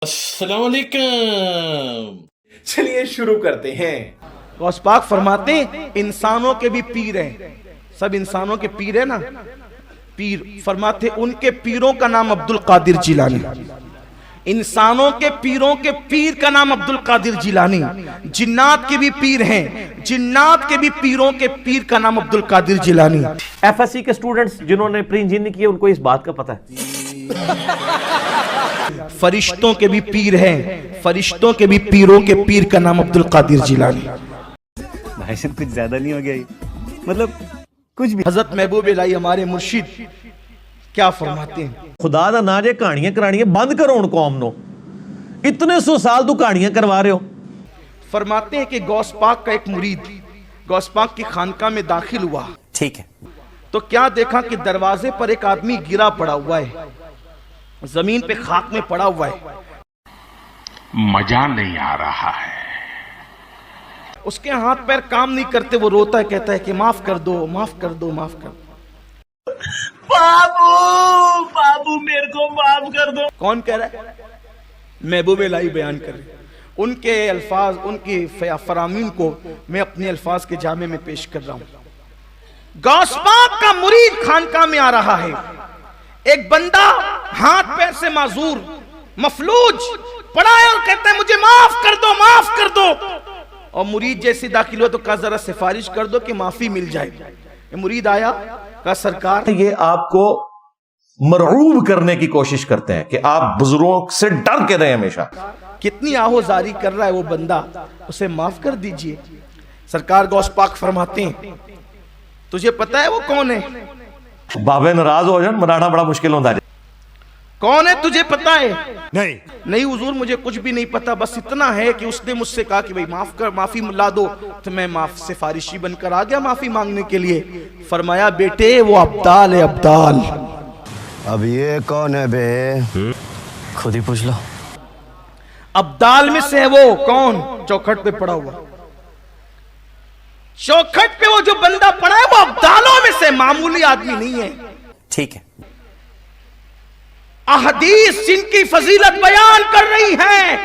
अस्सलाम वालेकुम। चलिए शुरू करते हैं। गौस पाक फरमाते हैं इंसानों के भी पीर हैं, सब इंसानों के पीर है ना, पीर फरमाते उनके पीरों का नाम अब्दुल कादिर जिलानी। इंसानों के पीरों के पीर का नाम अब्दुल कादिर जिलानी। जिन्नात के भी पीर हैं, जिन्नात के भी पीरों के पीर का नाम अब्दुल कादिर जिलानी। एफएससी के स्टूडेंट्स जिन्होंने प्री इंजीनियरिंग की उनको इस बात का पता है। फरिश्तों के भी पीर हैं, फरिश्तों के भी पीरों के पीर का नाम अब्दुल कादिर जिलानी। भाई साहब कुछ ज्यादा नहीं हो गया ये? मतलब कुछ भी। हजरत महबूब इलाही हमारे मुर्शिद क्या फरमाते हैं, खुदा दा ना जे कहानियां करानियां बंद करो उन कौम नो। इतने 100 साल तू कहानियां करवा रहे हो। फरमाते हैं कि गौस पाक का एक मुरीद गौस पाक की खानकाह में दाखिल हुआ, ठीक है। तो क्या देखा कि दरवाजे पर एक आदमी गिरा पड़ा हुआ है, जमीन पे खाक में पड़ा हुआ है। मजा नहीं आ रहा है। उसके हाथ पैर काम नहीं करते, वो रोता है, कहता है कि माफ कर दो, माफ कर दो, माफ कर दो। बाबू बाबू मेरे को माफ कर दो। कौन कह रहा है? महबूब इलाही बयान कर रहे। उनके अल्फाज, उनकी फरामीन को मैं अपने अल्फाज के जामे में पेश कर रहा हूं। गौस पाक का मुरीद खानकाह में आ रहा है, एक बंदा हाथ पैर से माजूर मफलूज पड़ा है और कहता है मुझे माफ कर दो, माफ कर दो। और मुरीद जैसे दाखिल हुआ तो कहा जरा सिफारिश कर दो कि माफी मिल जाए। मुरीद आया, कहा सरकार, ये आपको मरऊब करने की कोशिश करते हैं कि आप बुजुर्गों से डर के रहें हमेशा। कितनी आहोजारी कर रहा है वो बंदा, उसे माफ कर दीजिए। सरकार गौस पाक फरमाते हैं तुझे पता है वो कौन है? बाबे नाराज हो जाए मनाना बड़ा मुश्किल होता है। कौन है तुझे पता है? नहीं हुजूर मुझे कुछ भी नहीं पता, बस इतना है कि उसने मुझसे कहा कि भाई माफ कर, माफी ला दो, तो मैं माफ सिफारिशी बनकर आ गया माफी मांगने के लिए। फरमाया बेटे वो अब्दाल है, अब्दाल। अब ये कौन है बे? खुद ही पूछ लो। अब्दाल में से है वो कौन? चौखट पे पड़ा हुआ, चौखट पे वो जो बंदा पड़ा है वो अब्दालों में से, मामूली आदमी नहीं है। ठीक है। अहदीस जिनकी फजीलत बयान कर रही है,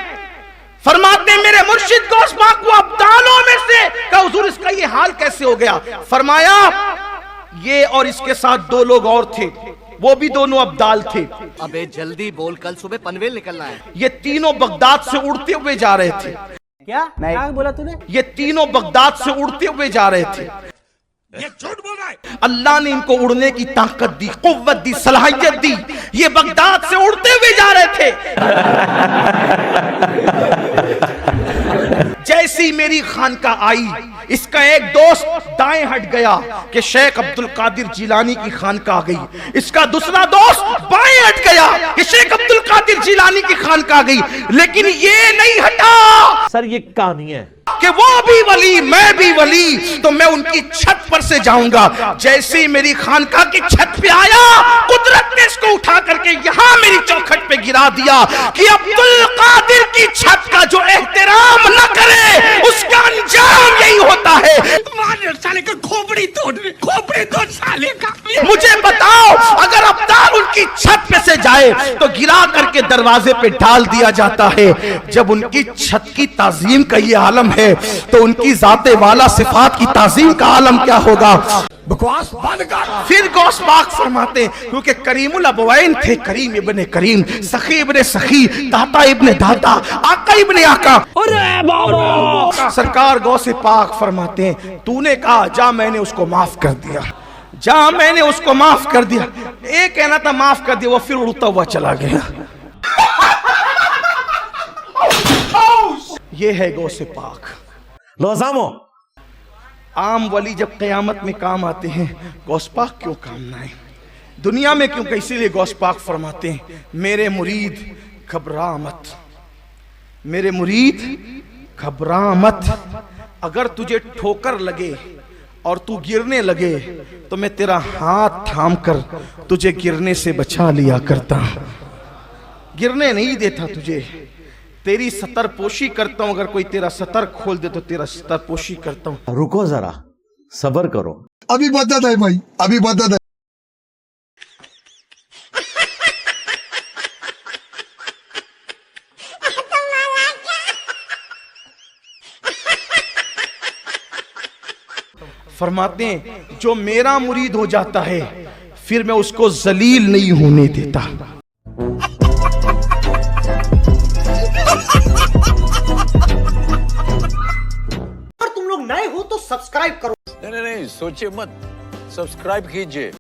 फरमाते मेरे मुर्शिद गौस पाक वो अब्दालों में से। कहा हुजूर इसका ये हाल कैसे हो गया? फरमाया ये और इसके साथ 2 लोग और थे, वो भी दोनों अब्दाल थे। अबे जल्दी बोल, कल सुबह पनवेल निकलना है। ये तीनों बगदाद से उड़ते हुए जा रहे थे। क्या बोला तूने? ये तीनों बगदाद से उड़ते हुए जा रहे थे। ये झूठ बोल रहा है। अल्लाह ने इनको उड़ने की ताकत दी, कुव्वत दी, सलाहियत दी। ये बगदाद से उड़ते हुए जा रहे थे। जैसी मेरी खानकाह आई, इसका एक दोस्त दाएं हट गया कि शेख अब्दुल कादिर जिलानी की खानकाह गई। इसका दूसरा दोस्त बाएं हट गया कि शेख अब्दुल कादिर जिलानी की खानकाह गई। लेकिन ये नहीं हटा सर ये कहानी है कि वो भी वली मैं भी वली, तो मैं उनकी छत पर से जाऊंगा। जैसे ही मेरी खानकाह की छत पे आया, कुदरत ने इसको उठा करके यहां मेरी चौखट पे गिरा दिया कि अब्दुल कादिर की छत का जो एहतराम न करे उसका अंजाम यही होता है। साले का खोपड़ी तोड़ साले का। मुझे बताओ, अगर अब्दाल उनकी छत पे से जाए तो गिरा करके दरवाजे पे डाल दिया जाता है। जब उनकी छत की ताजीम का ये आलम है तो उनकी जाते वाला सिफात की ताजीम का आलम क्या होगा? बकवास बंद कर। फिर गौस पाक फरमाते क्योंकि करीमुल अबवैन थे, करीम इब्ने करीम, सखी इब्ने सखी, दाता इब्ने दाता, आका इब्ने आका। सरकार गौस पाक फरमाते हैं तूने कहा जा मैंने उसको माफ कर दिया, जा मैंने उसको माफ कर दिया। एक कहना था माफ कर दिया, वो फिर उड़ता हुआ चला गया। ये है गौस पाक। लोसामो आम वली जब क़यामत में काम आते हैं, गौस पाक क्यों काम ना आए? दुनिया में क्यों? इसीलिए गौस पाक फरमाते हैं मेरे मुरीद घबरा मत, मेरे मुरीद घबरा मत। अगर तुझे ठोकर लगे और तू गिरने लगे तो मैं तेरा हाथ थाम कर तुझे गिरने से बचा लिया करता, गिरने नहीं देता तुझे। तेरी सतर पोशी करता हूं, अगर कोई तेरा सतर खोल दे तो तेरा सतर पोशी करता हूं। रुको जरा, सब्र करो। अभी बता दे भाई, अभी बता दे। फरमाते हैं जो मेरा मुरीद हो जाता है फिर मैं उसको जलील नहीं होने देता। अगर तुम लोग नए हो तो सब्सक्राइब करो। नहीं सोचिए मत, सब्सक्राइब कीजिए।